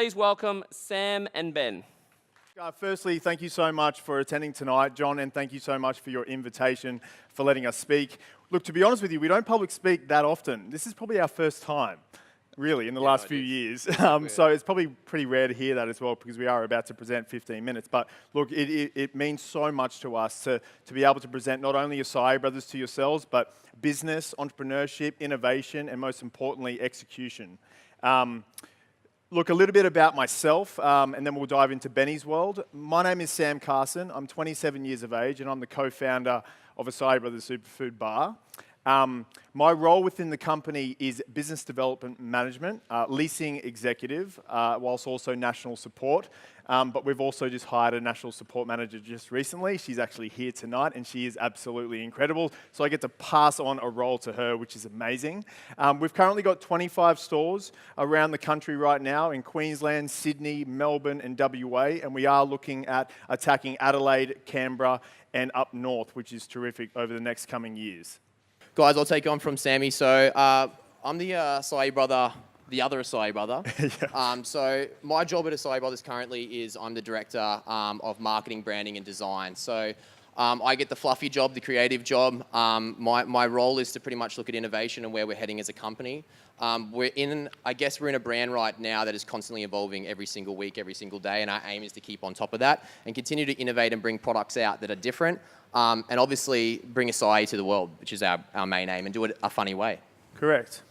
please welcome Sam and Ben. Firstly, thank you so much for attending tonight, John, and thank you so much for your invitation, for letting us speak. Look, to be honest with you, we don't public speak that often. This is probably our first time, really, in the last few years. So it's probably pretty rare to hear that as well, because we are about to present 15 minutes. But look, it means so much to us to be able to present not only Acai Brothers to yourselves, but business, entrepreneurship, innovation, and most importantly, execution. Look, a little bit about myself, and then we'll dive into Benny's world. My name is Sam Carson. I'm 27 years of age, and I'm the co-founder of Acai Brothers Superfood Bar. My role within the company is business development management, leasing executive, whilst also national support. But we've also just hired a national support manager just recently. She's actually here tonight, and she is absolutely incredible. So I get to pass on a role to her, which is amazing. We've currently got 25 stores around the country right now in Queensland, Sydney, Melbourne, and WA. And we are looking at attacking Adelaide, Canberra, and up north, which is terrific over the next coming years. Guys, I'll take on from Sammy. So I'm the Acai brother, the other Acai brother. Yeah. So my job at Acai Brothers currently is I'm the director of marketing, branding, and design. So I get the fluffy job, the creative job. My role is to pretty much look at innovation and where we're heading as a company. We're in a brand right now that is constantly evolving every single week, every single day, and our aim is to keep on top of that and continue to innovate and bring products out that are different, and obviously bring Acai to the world, which is our main aim, and do it a funny way. Correct.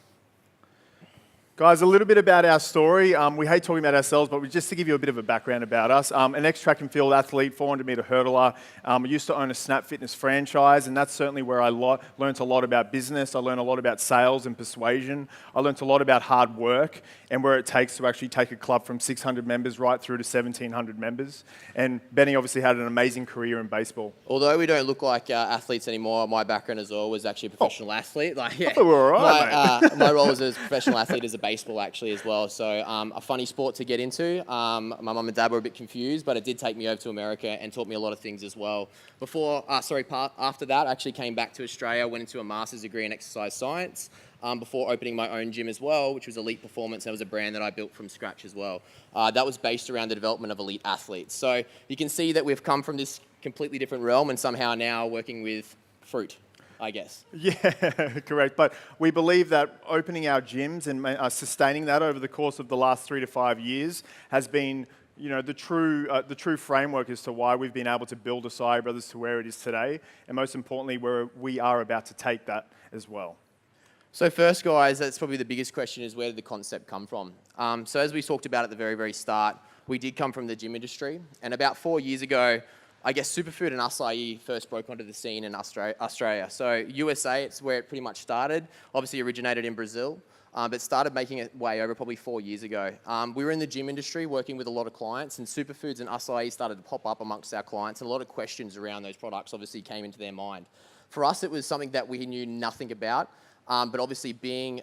Guys, a little bit about our story. We hate talking about ourselves, but just to give you a bit of a background about us. An ex-track and field athlete, 400-meter hurdler. I used to own a Snap Fitness franchise, and that's certainly where I learned a lot about business. I learned a lot about sales and persuasion. I learned a lot about hard work and where it takes to actually take a club from 600 members right through to 1,700 members. And Benny obviously had an amazing career in baseball. Although we don't look like athletes anymore, my background as well was actually a professional athlete. I thought we were all right, mate. My role as a professional athlete is a baseball actually as well. So a funny sport to get into. My mum and dad were a bit confused, but it did take me over to America and taught me a lot of things as well. After that, I actually came back to Australia, went into a master's degree in exercise science before opening my own gym as well, which was Elite Performance. That was a brand that I built from scratch as well. That was based around the development of elite athletes. So you can see that we've come from this completely different realm and somehow now working with fruit, I guess. Yeah, correct. But we believe that opening our gyms and sustaining that over the course of the last 3 to 5 years has been, the true framework as to why we've been able to build Acai Brothers to where it is today, and most importantly, where we are about to take that as well. So first, guys, that's probably the biggest question is where did the concept come from? So as we talked about at the very, very start, we did come from the gym industry, and about 4 years ago, I guess superfood and acai first broke onto the scene in Australia. So USA, it's where it pretty much started. Obviously originated in Brazil, but started making its way over probably 4 years ago. We were in the gym industry working with a lot of clients, and superfoods and acai started to pop up amongst our clients, and a lot of questions around those products obviously came into their mind. For us, it was something that we knew nothing about, but obviously being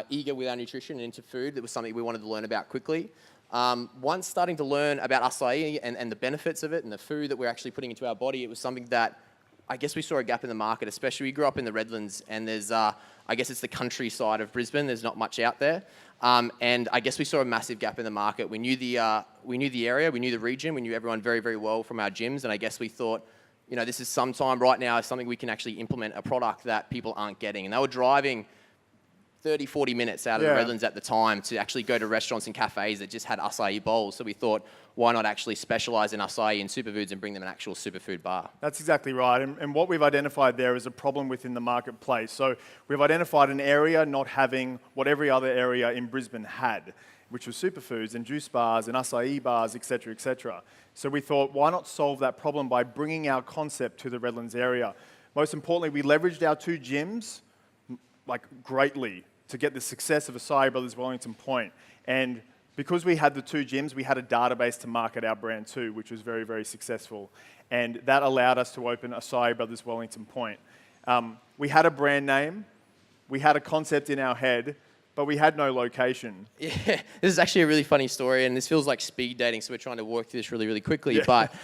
eager with our nutrition and into food, it was something we wanted to learn about quickly. Once starting to learn about acai and the benefits of it and the food that we're actually putting into our body, it was something that I guess we saw a gap in the market, especially we grew up in the Redlands, and there's, I guess it's the countryside of Brisbane, there's not much out there. And I guess we saw a massive gap in the market. We knew the area, we knew the region, we knew everyone very, very well from our gyms, and I guess we thought, this is sometime right now, something we can actually implement a product that people aren't getting. And they were driving 30, 40 minutes out of the Redlands at the time to actually go to restaurants and cafes that just had acai bowls. So we thought, why not actually specialize in acai and superfoods and bring them an actual superfood bar? That's exactly right. And what we've identified there is a problem within the marketplace. So we've identified an area not having what every other area in Brisbane had, which was superfoods and juice bars and acai bars, et cetera, et cetera. So we thought, why not solve that problem by bringing our concept to the Redlands area? Most importantly, we leveraged our 2 gyms greatly to get the success of Acai Brothers Wellington Point. And because we had the 2 gyms, we had a database to market our brand too, which was very, very successful. And that allowed us to open Acai Brothers Wellington Point. We had a brand name, we had a concept in our head, but we had no location. Yeah, this is actually a really funny story, and this feels like speed dating, so we're trying to work through this really, really quickly. Yeah. But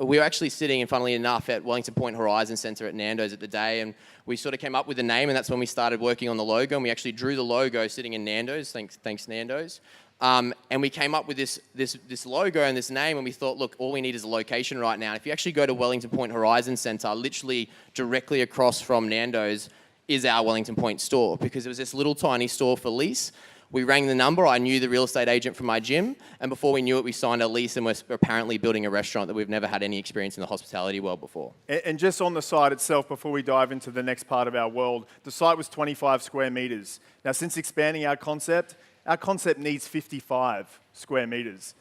we were actually sitting, and funnily nando's, at Wellington Point Horizon Centre at Nando's at the day, and we sort of came up with the name, and that's when we started working on the logo, and we actually drew the logo sitting in Nando's. Thanks Nando's. And we came up with this logo and this name, and we thought, look, all we need is a location right now. If you actually go to Wellington Point Horizon Centre, literally directly across from Nando's is our Wellington Point store, because it was this little tiny store for lease. We rang the number. I knew the real estate agent from my gym, and before we knew it, we signed a lease, and we're apparently building a restaurant that we've never had any experience in the hospitality world before. And just on the site itself, before we dive into the next part of our world, the site was 25 square meters. Now, since expanding our concept needs 55 square meters,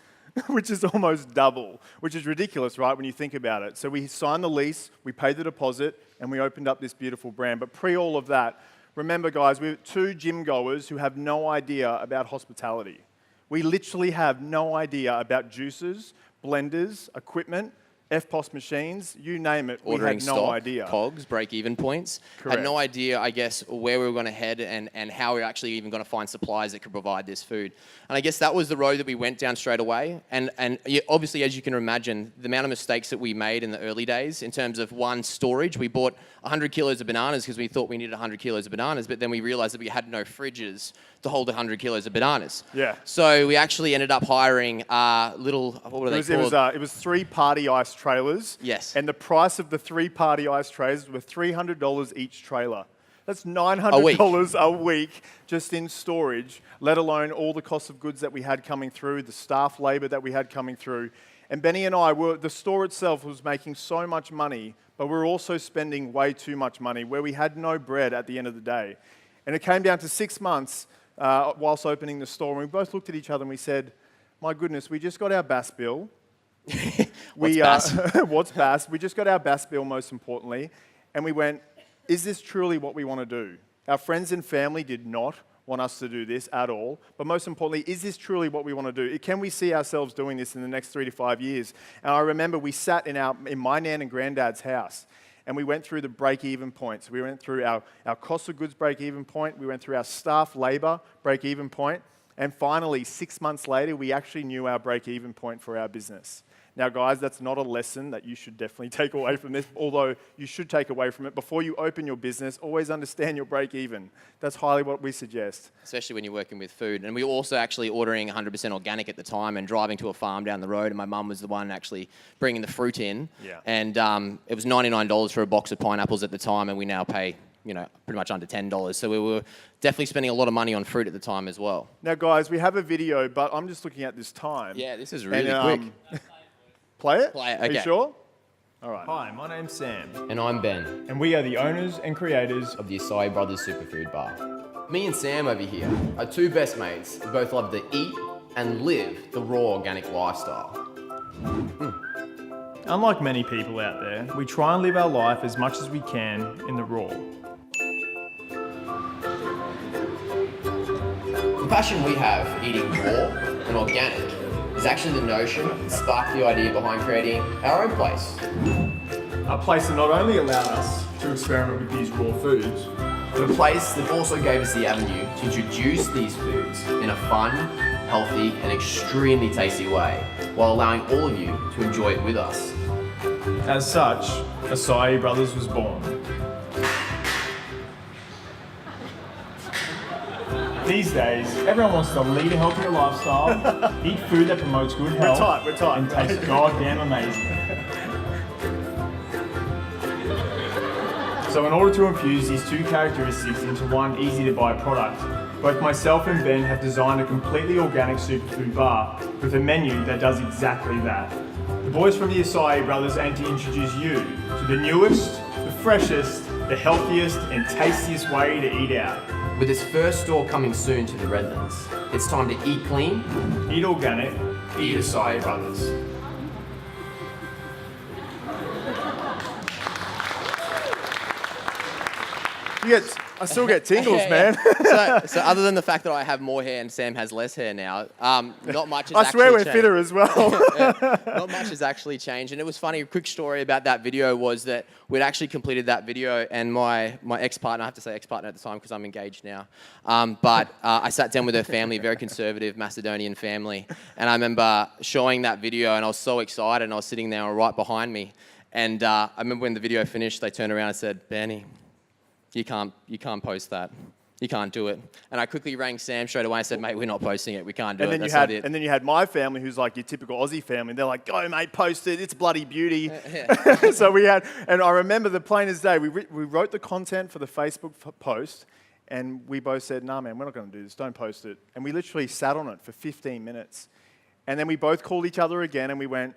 which is almost double, which is ridiculous, right, when you think about it. So we signed the lease, we paid the deposit, and we opened up this beautiful brand. But pre all of that, remember, guys, we're two gym goers who have no idea about hospitality. We literally have no idea about juicers, blenders, equipment, FPOS machines, you name it. Ordering we had no stock, idea. COGS, break-even points. Correct. Had no idea, I guess, where we were going to head and how we were actually even going to find suppliers that could provide this food. And I guess that was the road that we went down straight away. And obviously, as you can imagine, the amount of mistakes that we made in the early days in terms of, one, storage. We bought 100 kilos of bananas because we thought we needed 100 kilos of bananas, but then we realized that we had no fridges to hold 100 kilos of bananas. Yeah. So we actually ended up hiring little, what were they called? It was 3 party ice trailers. Yes. And the price of the 3 party ice trailers were $300 each trailer. That's $900 a week just in storage, let alone all the cost of goods that we had coming through, the staff labor that we had coming through. And Benny and I the store itself was making so much money, but we were also spending way too much money where we had no bread at the end of the day. And it came down to 6 months whilst opening the store, and we both looked at each other and we said, my goodness, we just got our BAS bill. What's BAS? What's BAS? We just got our BAS bill, most importantly, and we went, is this truly what we want to do? Our friends and family did not want us to do this at all, but most importantly, is this truly what we want to do? Can we see ourselves doing this in the next 3 to 5 years? And I remember we sat in my nan and granddad's house, and we went through the break-even points. We went through our cost of goods break-even point, we went through our staff labor break-even point, and finally, 6 months later, we actually knew our break-even point for our business. Now, guys, that's not a lesson that you should definitely take away from this, although you should take away from it. Before you open your business, always understand your break-even. That's highly what we suggest. Especially when you're working with food. And we were also actually ordering 100% organic at the time and driving to a farm down the road, and my mum was the one actually bringing the fruit in. Yeah. And it was $99 for a box of pineapples at the time, and we now pay pretty much under $10. So we were definitely spending a lot of money on fruit at the time as well. Now, guys, we have a video, but I'm just looking at this time. Yeah, this is really quick. Play it? Play it, Are you okay. sure? All right. Hi, my name's Sam, And I'm Ben, and we are the owners and creators of the Acai Brothers Superfood Bar. Me and Sam over here are two best mates who both love to eat and live the raw organic lifestyle. Unlike many people out there, we try and live our life as much as we can in the raw. The passion we have for eating raw and organic is actually the notion that sparked the idea behind creating our own place. A place that not only allowed us to experiment with these raw foods, But a place that also gave us the avenue to introduce these foods in a fun, healthy and extremely tasty way, while allowing all of you to enjoy it with us. as such, Acai Brothers was born. These days, everyone wants to lead a healthier lifestyle, eat food that promotes good health, We're tight. and taste goddamn amazing. So in order to infuse these two characteristics into one easy-to-buy product, both myself and Ben have designed a completely organic superfood bar with a menu that does exactly that. The boys from the Acai Brothers aim to introduce you to the newest, the freshest, the healthiest and tastiest way to eat out. With its first store coming soon to the Redlands, it's time to eat clean, Eat organic, eat Acai Brothers. I still get tingles, man. So other than the fact that I have more hair and Sam has less hair now, not much has I swear we're actually fitter as well. Not much has actually changed. And it was funny, a quick story about that video was that we'd actually completed that video and my ex-partner, I have to say ex-partner at the time because I'm engaged now, but I sat down with her family, very conservative Macedonian family, and I remember showing that video and I was so excited and I was sitting there right behind me. And I remember when the video finished, they turned around and said, "Benny, you can't post that. You can't do it. And I quickly rang Sam straight away and said, mate, we're not posting it. We can't do it. And then you had my family, who's like your typical Aussie family. They're like, go, mate, post it. It's bloody beauty. So we had, and I remember the plain as day, we wrote the content for the Facebook post, and we both said, nah, man, we're not going to do this. Don't post it. And we literally sat on it for 15 minutes. And then we both called each other again, and we went,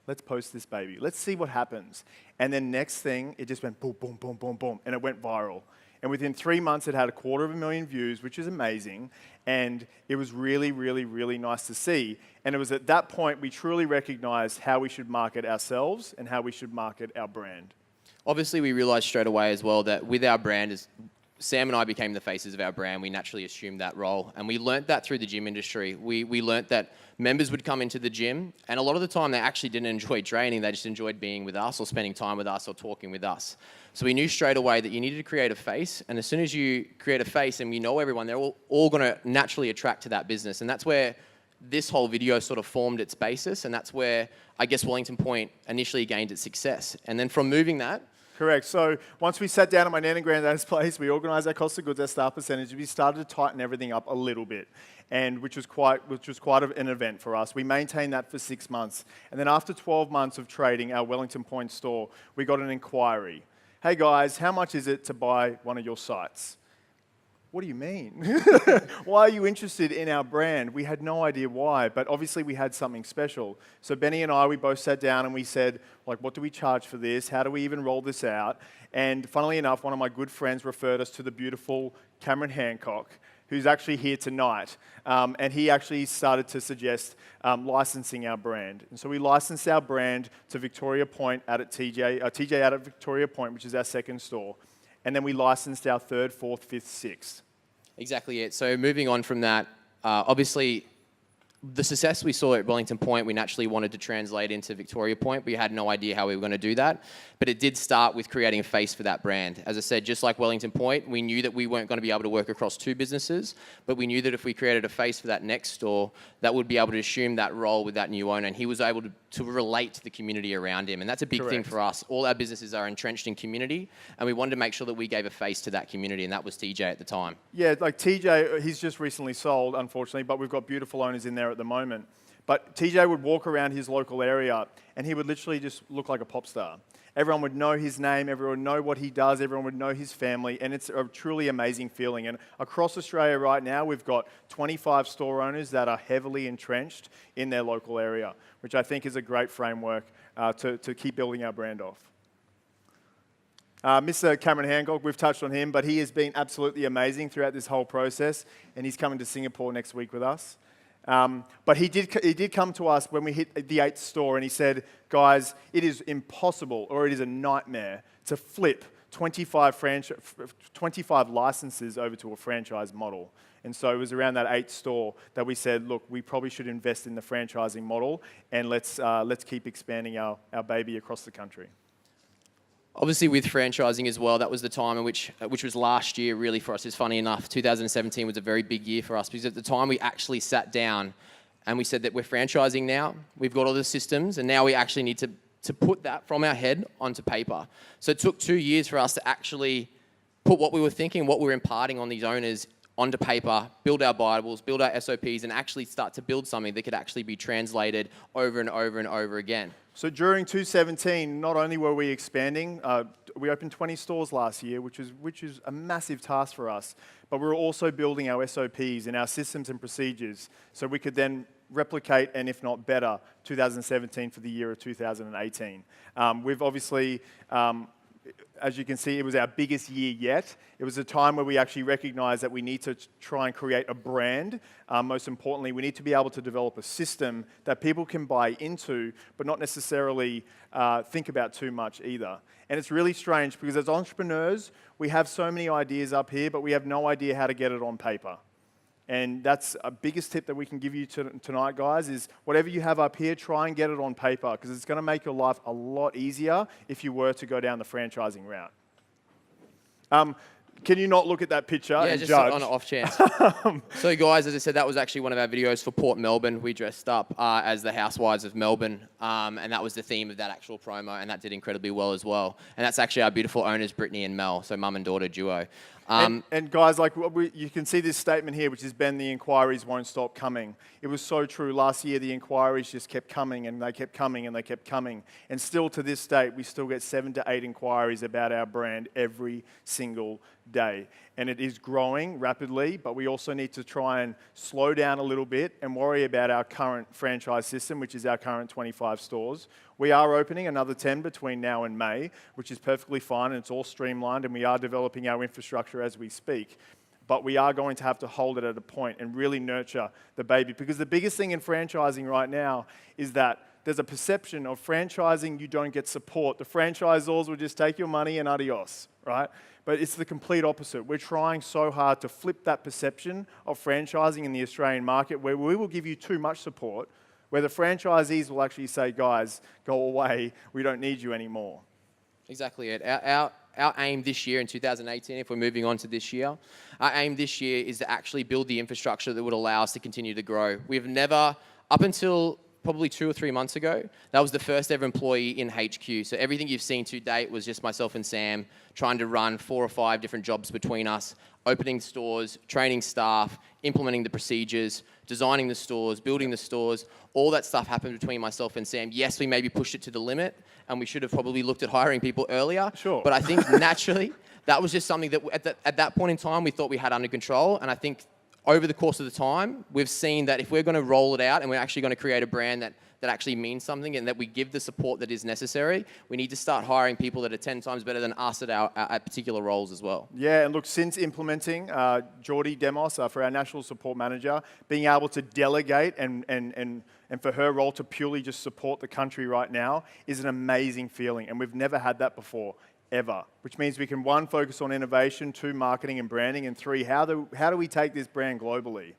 let's post this baby. Let's see what happens. And then next thing, it just went boom, boom, boom, boom, boom, and it went viral. And within 3 months, it had 250,000 views, which is amazing. And it was really, really, really nice to see. And it was at that point we truly recognized how we should market ourselves and how we should market our brand. Obviously, we realized straight away as well that with our brand, as Sam and I became the faces of our brand, we naturally assumed that role. And we learnt that through the gym industry. We learnt that members would come into the gym, and a lot of the time they actually didn't enjoy training, they just enjoyed being with us or spending time with us or talking with us. So we knew straight away that you needed to create a face, and as soon as you create a face and you know everyone, they're all going to naturally attract to that business. And that's where this whole video sort of formed its basis, and that's where, I guess, Wellington Point initially gained its success. And then from moving that, correct. So once we sat down at my nan and granddad's place, we organised our cost of goods, our staff percentage. We started to tighten everything up a little bit, and which was quite an event for us. We maintained that for 6 months, and then after 12 months of trading our Wellington Point store, we got an inquiry. Hey guys, how much is it to buy one of your sites? What do you mean? Why are you interested in our brand? We had no idea why, but obviously we had something special. So Benny and I, we both sat down and we said, like, what do we charge for this? How do we even roll this out? And funnily enough, one of my good friends referred us to the beautiful Cameron Hancock, who's actually here tonight. And he actually started to suggest licensing our brand. And so we licensed our brand to Victoria Point out at TJ out at Victoria Point, which is our second store. And then we licensed our third, fourth, fifth, sixth. Exactly it. So moving on from that, obviously the success we saw at Wellington Point, we naturally wanted to translate into Victoria Point. We had no idea how we were going to do that. But it did start with creating a face for that brand. As I said, just like Wellington Point, we knew that we weren't going to be able to work across two businesses, but we knew that if we created a face for that next store, that would be able to assume that role with that new owner, and he was able to relate to the community around him. And that's a big thing for us. All our businesses are entrenched in community, and we wanted to make sure that we gave a face to that community, and that was TJ at the time. Yeah, like TJ, he's just recently sold, unfortunately, but we've got beautiful owners in there at the moment. But TJ would walk around his local area, and he would literally just look like a pop star. Everyone would know his name, everyone would know what he does, everyone would know his family, and it's a truly amazing feeling. And across Australia right now, we've got 25 store owners that are heavily entrenched in their local area, which I think is a great framework to keep building our brand off. Mr. Cameron Hancock, we've touched on him, but he has been absolutely amazing throughout this whole process, and he's coming to Singapore next week with us. But he did come to us when we hit the 8th store, and he said, guys, it is impossible, or it is a nightmare to flip 25 licenses over to a franchise model. And so it was around that 8th store that we said, look, we probably should invest in the franchising model, and let's keep expanding our baby across the country. Obviously, with franchising as well, that was the time in which was last year really for us. It's funny enough, 2017 was a very big year for us because at the time we actually sat down and we said that we're franchising now. We've got all the systems, and now we actually need to put that from our head onto paper. So it took 2 years for us to actually put what we were thinking, what we were imparting on these owners onto paper, build our Bibles, build our SOPs, and actually start to build something that could actually be translated over and over and over again. So during 2017, not only were we expanding, we opened 20 stores last year, which is a massive task for us, but we were also building our SOPs and our systems and procedures so we could then replicate, and if not better, 2017 for the year of 2018. We've obviously, as you can see, it was our biggest year yet. It was a time where we actually recognized that we need to try and create a brand. Most importantly, we need to be able to develop a system that people can buy into, but not necessarily think about too much either. And it's really strange because as entrepreneurs, we have so many ideas up here, but we have no idea how to get it on paper. And that's a biggest tip that we can give you tonight, guys, is whatever you have up here, try and get it on paper because it's going to make your life a lot easier if you were to go down the franchising route. Can you not look at that picture Yeah, and just judge? on an off chance. So guys, as I said, that was actually one of our videos for Port Melbourne. We dressed up as the housewives of Melbourne, and that was the theme of that actual promo, and that did incredibly well as well. And that's actually our beautiful owners, Brittany and Mel, so mum and daughter duo. And guys, like you can see this statement here, which is Ben, the inquiries won't stop coming. It was so true. Last year, the inquiries just kept coming, and they kept coming, and they kept coming. And still to this date, we still get 7 to 8 inquiries about our brand every single day. And it is growing rapidly, but we also need to try and slow down a little bit and worry about our current franchise system, which is our current 25 stores. We are opening another 10 between now and May, which is perfectly fine, and it's all streamlined, and we are developing our infrastructure as we speak. But we are going to have to hold it at a point and really nurture the baby. Because the biggest thing in franchising right now is that there's a perception of franchising, you don't get support. The franchisors will just take your money and adios, right? But it's the complete opposite. We're trying so hard to flip that perception of franchising in the Australian market, where we will give you too much support, where the franchisees will actually say, guys, go away, we don't need you anymore. Exactly it. Our aim this year in 2018, if we're moving on to this year, our aim this year is to actually build the infrastructure that would allow us to continue to grow. We've never, up until probably 2 or 3 months ago, that was the first ever employee in HQ. So everything you've seen to date was just myself and Sam trying to run 4 or 5 different jobs between us, opening stores, training staff, implementing the procedures, designing the stores, building the stores. All that stuff happened between myself and Sam. Yes, we maybe pushed it to the limit, and we should have probably looked at hiring people earlier. Sure. But I think naturally, that was just something that at that point in time, we thought we had under control. And I think over the course of the time, we've seen that if we're going to roll it out and we're actually going to create a brand that actually means something and that we give the support that is necessary, we need to start hiring people that are 10 times better than us at particular roles as well. Yeah, and look, since implementing Geordie Demos for our National Support Manager, being able to delegate and for her role to purely just support the country right now is an amazing feeling, and we've never had that before. Ever, which means we can 1, focus on innovation, 2, marketing and branding, and 3, how do we take this brand globally?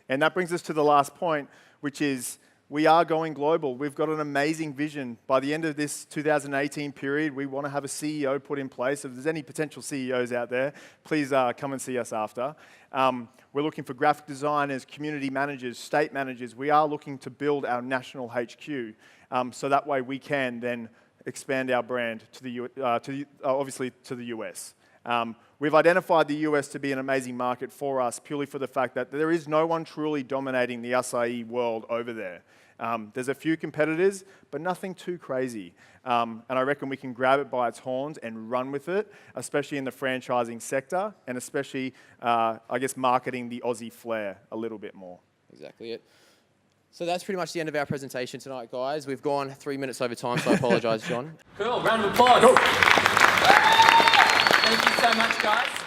And that brings us to the last point, which is we are going global. We've got an amazing vision. By the end of this 2018 period, we want to have a CEO put in place. If there's any potential CEOs out there, please come and see us after. We're looking for graphic designers, community managers, state managers. We are looking to build our national HQ, so that way we can then expand our brand to obviously to the US. We've identified the US to be an amazing market for us purely for the fact that there is no one truly dominating the acai world over there. There's a few competitors, but nothing too crazy. And I reckon we can grab it by its horns and run with it, especially in the franchising sector and especially, I guess, marketing the Aussie flair a little bit more. Exactly it. So that's pretty much the end of our presentation tonight, guys. We've gone 3 minutes over time, so I apologise, John. Cool, round of applause. Cool. Thank you so much, guys.